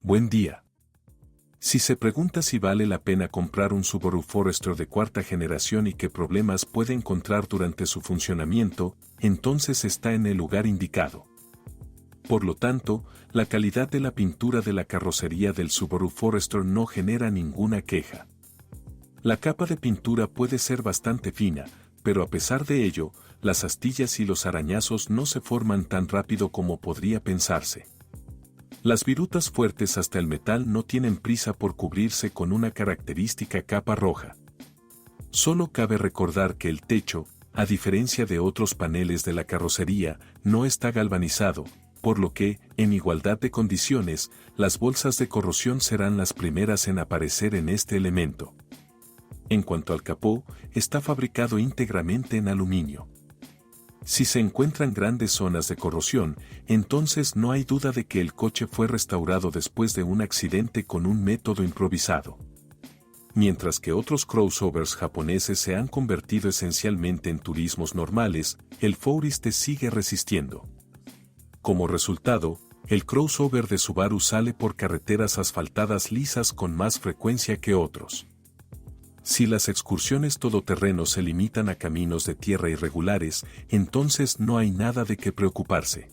Buen día. Si se pregunta si vale la pena comprar un Subaru Forester de cuarta generación y qué problemas puede encontrar durante su funcionamiento, entonces está en el lugar indicado. Por lo tanto, la calidad de la pintura de la carrocería del Subaru Forester no genera ninguna queja. La capa de pintura puede ser bastante fina, pero a pesar de ello, las astillas y los arañazos no se forman tan rápido como podría pensarse. Las virutas fuertes hasta el metal no tienen prisa por cubrirse con una característica capa roja. Solo cabe recordar que el techo, a diferencia de otros paneles de la carrocería, no está galvanizado, por lo que, en igualdad de condiciones, las bolsas de corrosión serán las primeras en aparecer en este elemento. En cuanto al capó, está fabricado íntegramente en aluminio. Si se encuentran grandes zonas de corrosión, entonces no hay duda de que el coche fue restaurado después de un accidente con un método improvisado. Mientras que otros crossovers japoneses se han convertido esencialmente en turismos normales, el Forester sigue resistiendo. Como resultado, el crossover de Subaru sale por carreteras asfaltadas lisas con más frecuencia que otros. Si las excursiones todoterreno se limitan a caminos de tierra irregulares, entonces no hay nada de qué preocuparse.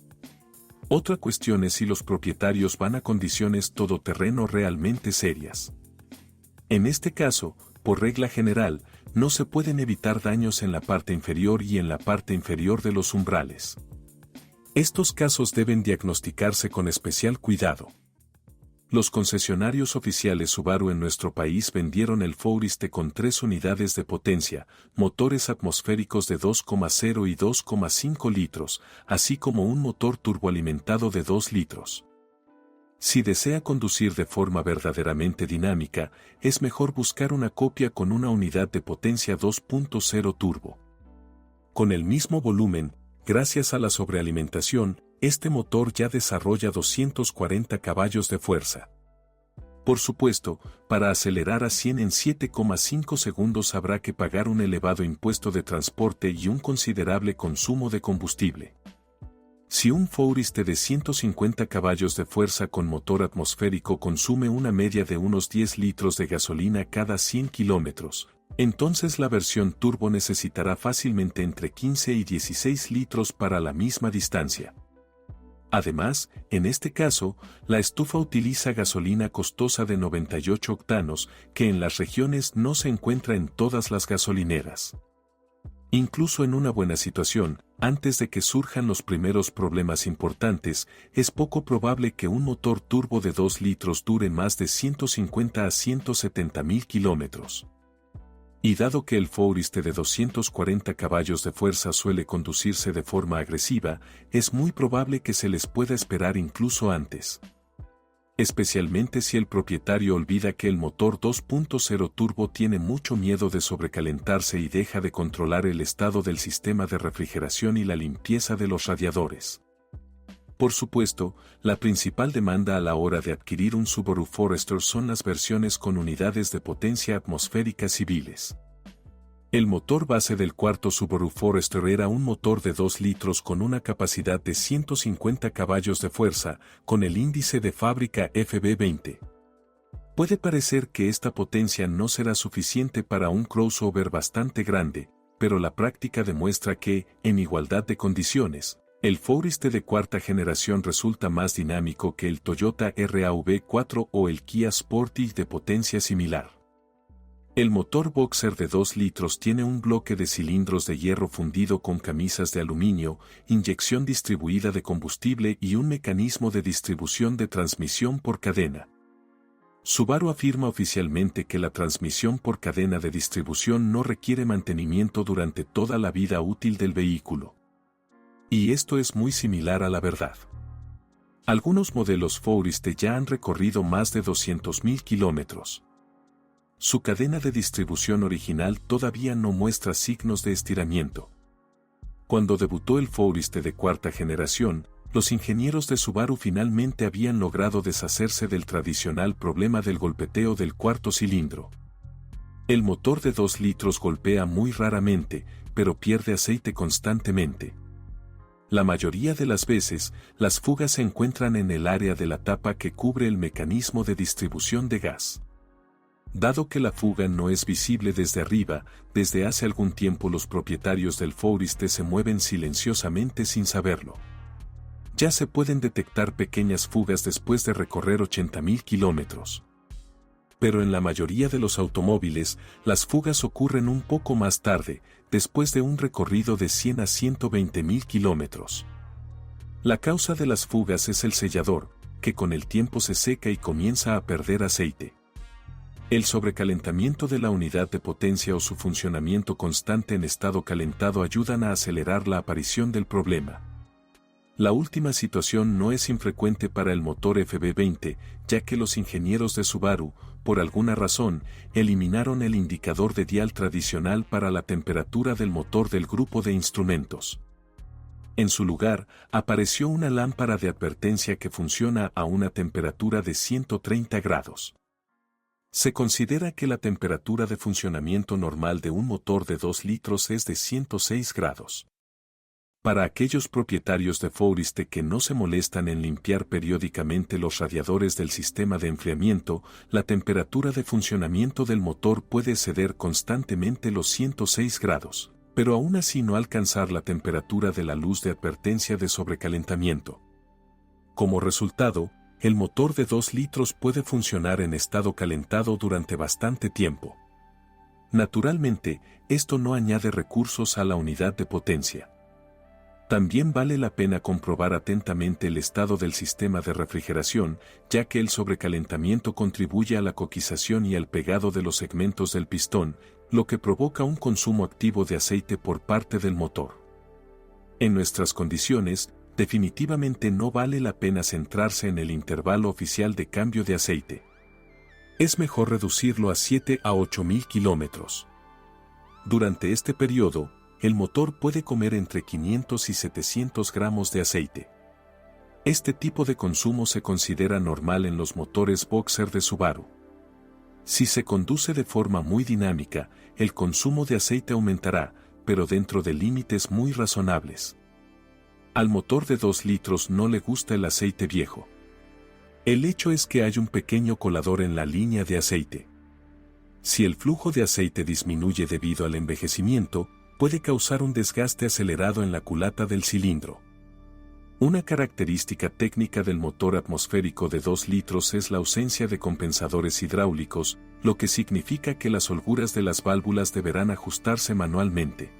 Otra cuestión es si los propietarios van a condiciones todoterreno realmente serias. En este caso, por regla general, no se pueden evitar daños en la parte inferior y en la parte inferior de los umbrales. Estos casos deben diagnosticarse con especial cuidado. Los concesionarios oficiales Subaru en nuestro país vendieron el Forester con 3 unidades de potencia, motores atmosféricos de 2,0 y 2,5 litros, así como un motor turboalimentado de 2 litros. Si desea conducir de forma verdaderamente dinámica, es mejor buscar una copia con una unidad de potencia 2.0 turbo. Con el mismo volumen, gracias a la sobrealimentación, este motor ya desarrolla 240 caballos de fuerza. Por supuesto, para acelerar a 100 en 7,5 segundos habrá que pagar un elevado impuesto de transporte y un considerable consumo de combustible. Si un Forester de 150 caballos de fuerza con motor atmosférico consume una media de unos 10 litros de gasolina cada 100 kilómetros, entonces la versión turbo necesitará fácilmente entre 15 y 16 litros para la misma distancia. Además, en este caso, la estufa utiliza gasolina costosa de 98 octanos, que en las regiones no se encuentra en todas las gasolineras. Incluso en una buena situación, antes de que surjan los primeros problemas importantes, es poco probable que un motor turbo de 2 litros dure más de 150 a 170 mil kilómetros. Y dado que el Forester de 240 caballos de fuerza suele conducirse de forma agresiva, es muy probable que se les pueda esperar incluso antes. Especialmente si el propietario olvida que el motor 2.0 turbo tiene mucho miedo de sobrecalentarse y deja de controlar el estado del sistema de refrigeración y la limpieza de los radiadores. Por supuesto, la principal demanda a la hora de adquirir un Subaru Forester son las versiones con unidades de potencia atmosférica civiles. El motor base del cuarto Subaru Forester era un motor de 2 litros con una capacidad de 150 caballos de fuerza, con el índice de fábrica FB20. Puede parecer que esta potencia no será suficiente para un crossover bastante grande, pero la práctica demuestra que, en igualdad de condiciones, el Forester de cuarta generación resulta más dinámico que el Toyota RAV4 o el Kia Sportage de potencia similar. El motor boxer de 2 litros tiene un bloque de cilindros de hierro fundido con camisas de aluminio, inyección distribuida de combustible y un mecanismo de distribución de transmisión por cadena. Subaru afirma oficialmente que la transmisión por cadena de distribución no requiere mantenimiento durante toda la vida útil del vehículo. Y esto es muy similar a la verdad. Algunos modelos Forester ya han recorrido más de 200.000 kilómetros. Su cadena de distribución original todavía no muestra signos de estiramiento. Cuando debutó el Forester de cuarta generación, los ingenieros de Subaru finalmente habían logrado deshacerse del tradicional problema del golpeteo del cuarto cilindro. El motor de 2 litros golpea muy raramente, pero pierde aceite constantemente. La mayoría de las veces, las fugas se encuentran en el área de la tapa que cubre el mecanismo de distribución de gas. Dado que la fuga no es visible desde arriba, desde hace algún tiempo los propietarios del Forester se mueven silenciosamente sin saberlo. Ya se pueden detectar pequeñas fugas después de recorrer 80.000 kilómetros. Pero en la mayoría de los automóviles, las fugas ocurren un poco más tarde, después de un recorrido de 100 a 120.000 kilómetros. La causa de las fugas es el sellador, que con el tiempo se seca y comienza a perder aceite. El sobrecalentamiento de la unidad de potencia o su funcionamiento constante en estado calentado ayudan a acelerar la aparición del problema. La última situación no es infrecuente para el motor FB20, ya que los ingenieros de Subaru, por alguna razón, eliminaron el indicador de dial tradicional para la temperatura del motor del grupo de instrumentos. En su lugar, apareció una lámpara de advertencia que funciona a una temperatura de 130 grados. Se considera que la temperatura de funcionamiento normal de un motor de 2 litros es de 106 grados. Para aquellos propietarios de Forester que no se molestan en limpiar periódicamente los radiadores del sistema de enfriamiento, la temperatura de funcionamiento del motor puede exceder constantemente los 106 grados, pero aún así no alcanzar la temperatura de la luz de advertencia de sobrecalentamiento. Como resultado, el motor de 2 litros puede funcionar en estado calentado durante bastante tiempo. Naturalmente, esto no añade recursos a la unidad de potencia. También vale la pena comprobar atentamente el estado del sistema de refrigeración, ya que el sobrecalentamiento contribuye a la coquización y al pegado de los segmentos del pistón, lo que provoca un consumo activo de aceite por parte del motor. En nuestras condiciones, definitivamente no vale la pena centrarse en el intervalo oficial de cambio de aceite. Es mejor reducirlo a 7 a 8.000 kilómetros. Durante este periodo, el motor puede comer entre 500 y 700 gramos de aceite. Este tipo de consumo se considera normal en los motores Boxer de Subaru. Si se conduce de forma muy dinámica, el consumo de aceite aumentará, pero dentro de límites muy razonables. Al motor de 2 litros no le gusta el aceite viejo. El hecho es que hay un pequeño colador en la línea de aceite. Si el flujo de aceite disminuye debido al envejecimiento, puede causar un desgaste acelerado en la culata del cilindro. Una característica técnica del motor atmosférico de 2 litros es la ausencia de compensadores hidráulicos, lo que significa que las holguras de las válvulas deberán ajustarse manualmente.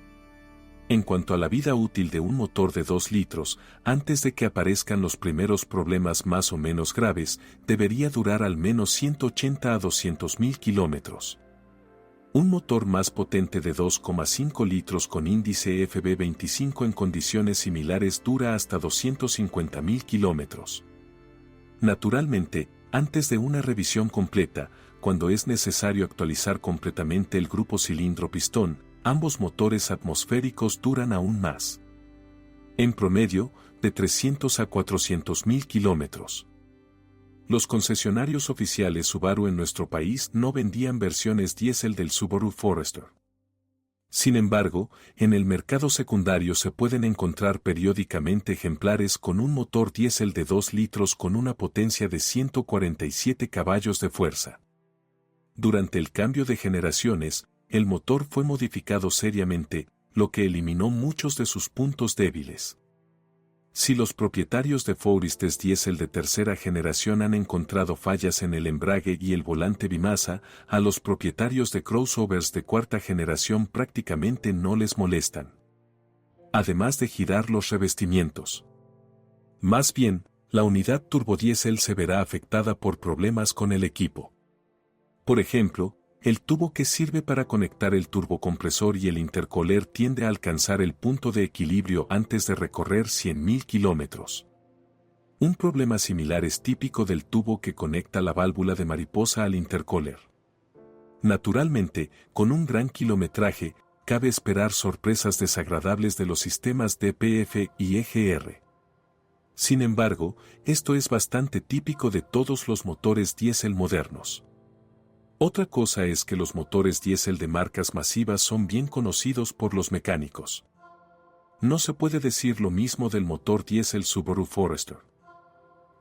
En cuanto a la vida útil de un motor de 2 litros, antes de que aparezcan los primeros problemas más o menos graves, debería durar al menos 180 a 200.000 kilómetros. Un motor más potente de 2,5 litros con índice FB25 en condiciones similares dura hasta 250.000 kilómetros. Naturalmente, antes de una revisión completa, cuando es necesario actualizar completamente el grupo cilindro-pistón, ambos motores atmosféricos duran aún más. En promedio, de 300 a 400.000 kilómetros. Los concesionarios oficiales Subaru en nuestro país no vendían versiones diésel del Subaru Forester. Sin embargo, en el mercado secundario se pueden encontrar periódicamente ejemplares con un motor diésel de 2 litros con una potencia de 147 caballos de fuerza. Durante el cambio de generaciones, el motor fue modificado seriamente, lo que eliminó muchos de sus puntos débiles. Si los propietarios de Forester diésel de tercera generación han encontrado fallas en el embrague y el volante bimasa, a los propietarios de crossovers de cuarta generación prácticamente no les molestan. Además de girar los revestimientos. Más bien, la unidad turbodiesel se verá afectada por problemas con el equipo. Por ejemplo, el tubo que sirve para conectar el turbocompresor y el intercooler tiende a alcanzar el punto de equilibrio antes de recorrer 100.000 kilómetros. Un problema similar es típico del tubo que conecta la válvula de mariposa al intercooler. Naturalmente, con un gran kilometraje, cabe esperar sorpresas desagradables de los sistemas DPF y EGR. Sin embargo, esto es bastante típico de todos los motores diésel modernos. Otra cosa es que los motores diésel de marcas masivas son bien conocidos por los mecánicos. No se puede decir lo mismo del motor diésel Subaru Forester.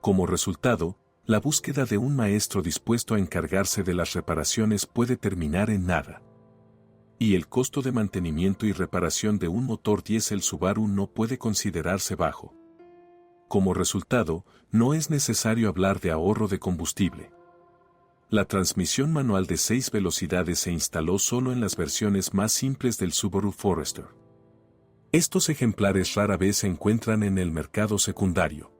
Como resultado, la búsqueda de un maestro dispuesto a encargarse de las reparaciones puede terminar en nada. Y el costo de mantenimiento y reparación de un motor diésel Subaru no puede considerarse bajo. Como resultado, no es necesario hablar de ahorro de combustible. La transmisión manual de 6 velocidades se instaló solo en las versiones más simples del Subaru Forester. Estos ejemplares rara vez se encuentran en el mercado secundario.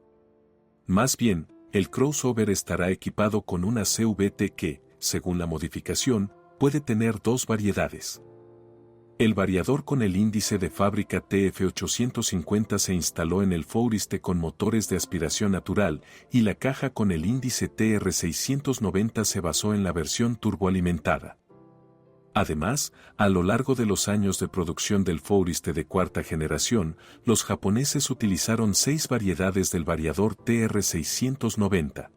Más bien, el crossover estará equipado con una CVT que, según la modificación, puede tener dos variedades. El variador con el índice de fábrica TF850 se instaló en el Forester con motores de aspiración natural y la caja con el índice TR690 se basó en la versión turboalimentada. Además, a lo largo de los años de producción del Forester de cuarta generación, los japoneses utilizaron 6 variedades del variador TR690.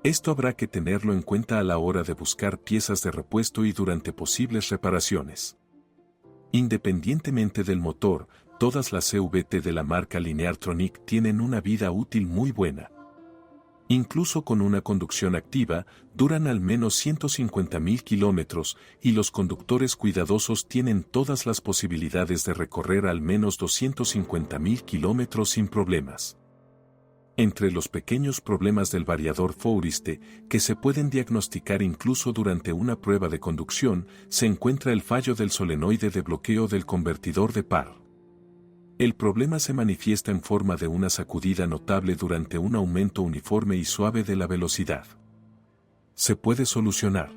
Esto habrá que tenerlo en cuenta a la hora de buscar piezas de repuesto y durante posibles reparaciones. Independientemente del motor, todas las CVT de la marca Lineartronic tienen una vida útil muy buena. Incluso con una conducción activa, duran al menos 150.000 kilómetros y los conductores cuidadosos tienen todas las posibilidades de recorrer al menos 250.000 kilómetros sin problemas. Entre los pequeños problemas del variador Forester, que se pueden diagnosticar incluso durante una prueba de conducción, se encuentra el fallo del solenoide de bloqueo del convertidor de par. El problema se manifiesta en forma de una sacudida notable durante un aumento uniforme y suave de la velocidad. Se puede solucionar.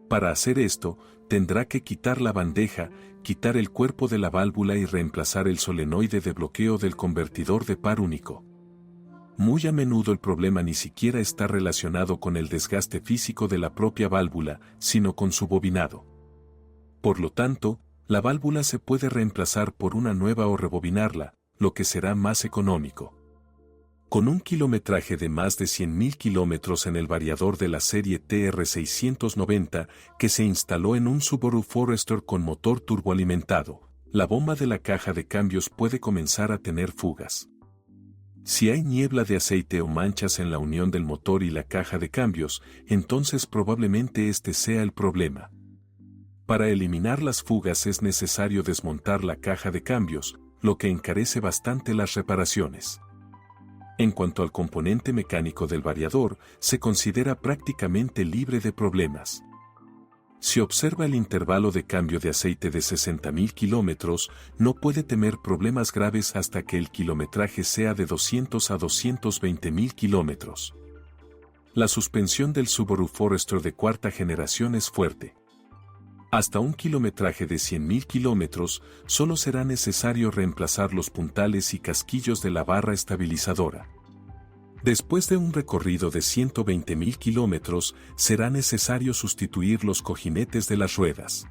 Para hacer esto, tendrá que quitar la bandeja, quitar el cuerpo de la válvula y reemplazar el solenoide de bloqueo del convertidor de par único. Muy a menudo el problema ni siquiera está relacionado con el desgaste físico de la propia válvula, sino con su bobinado. Por lo tanto, la válvula se puede reemplazar por una nueva o rebobinarla, lo que será más económico. Con un kilometraje de más de 100.000 kilómetros en el variador de la serie TR690 que se instaló en un Subaru Forester con motor turboalimentado, la bomba de la caja de cambios puede comenzar a tener fugas. Si hay niebla de aceite o manchas en la unión del motor y la caja de cambios, entonces probablemente este sea el problema. Para eliminar las fugas es necesario desmontar la caja de cambios, lo que encarece bastante las reparaciones. En cuanto al componente mecánico del variador, se considera prácticamente libre de problemas. Si observa el intervalo de cambio de aceite de 60.000 kilómetros, no puede temer problemas graves hasta que el kilometraje sea de 200 a 220.000 kilómetros. La suspensión del Subaru Forester de cuarta generación es fuerte. Hasta un kilometraje de 100.000 kilómetros, solo será necesario reemplazar los puntales y casquillos de la barra estabilizadora. Después de un recorrido de 120.000 kilómetros, será necesario sustituir los cojinetes de las ruedas.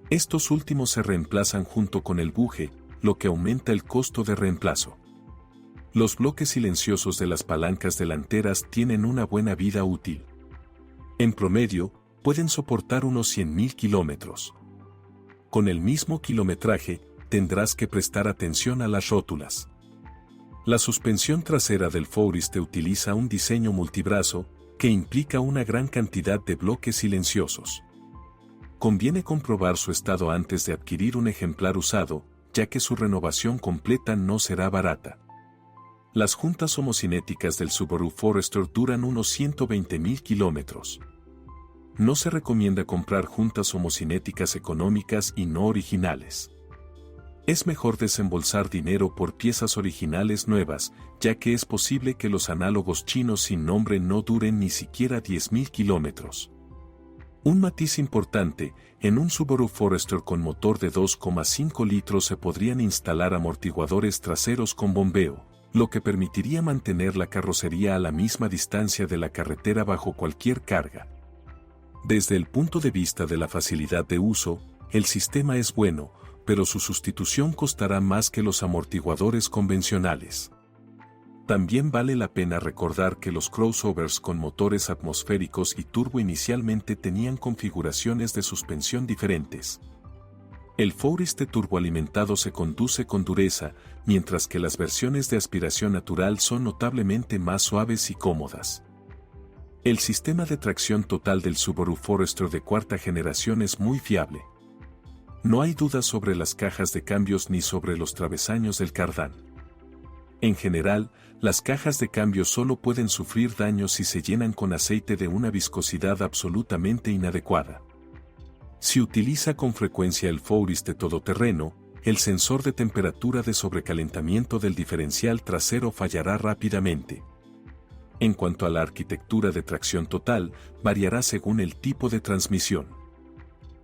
Estos últimos se reemplazan junto con el buje, lo que aumenta el costo de reemplazo. Los bloques silenciosos de las palancas delanteras tienen una buena vida útil. En promedio, pueden soportar unos 100.000 kilómetros. Con el mismo kilometraje, tendrás que prestar atención a las rótulas. La suspensión trasera del Forester utiliza un diseño multibrazo, que implica una gran cantidad de bloques silenciosos. Conviene comprobar su estado antes de adquirir un ejemplar usado, ya que su renovación completa no será barata. Las juntas homocinéticas del Subaru Forester duran unos 120.000 kilómetros. No se recomienda comprar juntas homocinéticas económicas y no originales. Es mejor desembolsar dinero por piezas originales nuevas, ya que es posible que los análogos chinos sin nombre no duren ni siquiera 10.000 kilómetros. Un matiz importante, en un Subaru Forester con motor de 2,5 litros se podrían instalar amortiguadores traseros con bombeo, lo que permitiría mantener la carrocería a la misma distancia de la carretera bajo cualquier carga. Desde el punto de vista de la facilidad de uso, el sistema es bueno, pero su sustitución costará más que los amortiguadores convencionales. También vale la pena recordar que los crossovers con motores atmosféricos y turbo inicialmente tenían configuraciones de suspensión diferentes. El Forester turboalimentado se conduce con dureza, mientras que las versiones de aspiración natural son notablemente más suaves y cómodas. El sistema de tracción total del Subaru Forester de cuarta generación es muy fiable. No hay dudas sobre las cajas de cambios ni sobre los travesaños del cardán. En general, las cajas de cambios solo pueden sufrir daños si se llenan con aceite de una viscosidad absolutamente inadecuada. Si utiliza con frecuencia el Forester todoterreno, el sensor de temperatura de sobrecalentamiento del diferencial trasero fallará rápidamente. En cuanto a la arquitectura de tracción total, variará según el tipo de transmisión.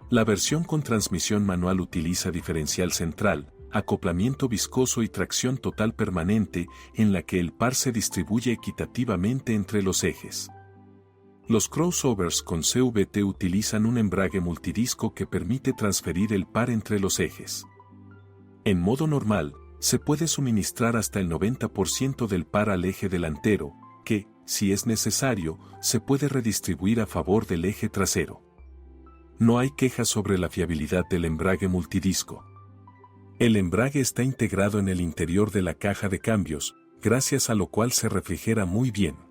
La versión con transmisión manual utiliza diferencial central, acoplamiento viscoso y tracción total permanente, en la que el par se distribuye equitativamente entre los ejes. Los crossovers con CVT utilizan un embrague multidisco que permite transferir el par entre los ejes. En modo normal, se puede suministrar hasta el 90% del par al eje delantero, que, si es necesario, se puede redistribuir a favor del eje trasero. No hay quejas sobre la fiabilidad del embrague multidisco. El embrague está integrado en el interior de la caja de cambios, gracias a lo cual se refrigera muy bien.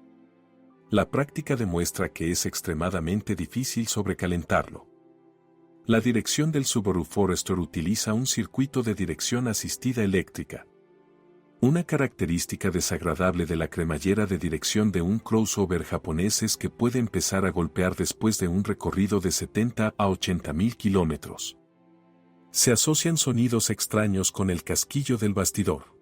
La práctica demuestra que es extremadamente difícil sobrecalentarlo. La dirección del Subaru Forester utiliza un circuito de dirección asistida eléctrica. Una característica desagradable de la cremallera de dirección de un crossover japonés es que puede empezar a golpear después de un recorrido de 70 a 80.000 kilómetros. Se asocian sonidos extraños con el casquillo del bastidor.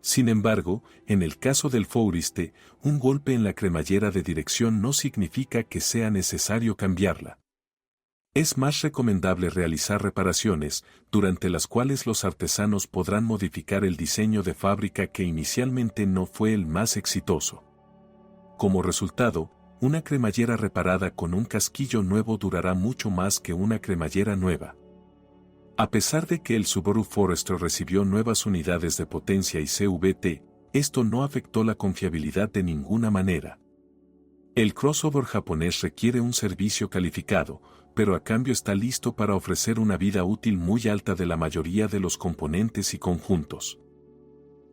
Sin embargo, en el caso del Forester, un golpe en la cremallera de dirección no significa que sea necesario cambiarla. Es más recomendable realizar reparaciones, durante las cuales los artesanos podrán modificar el diseño de fábrica que inicialmente no fue el más exitoso. Como resultado, una cremallera reparada con un casquillo nuevo durará mucho más que una cremallera nueva. A pesar de que el Subaru Forester recibió nuevas unidades de potencia y CVT, esto no afectó la confiabilidad de ninguna manera. El crossover japonés requiere un servicio calificado, pero a cambio está listo para ofrecer una vida útil muy alta de la mayoría de los componentes y conjuntos.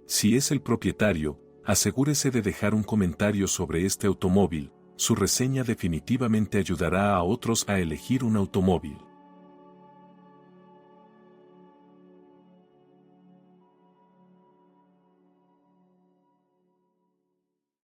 Si es el propietario, asegúrese de dejar un comentario sobre este automóvil, su reseña definitivamente ayudará a otros a elegir un automóvil.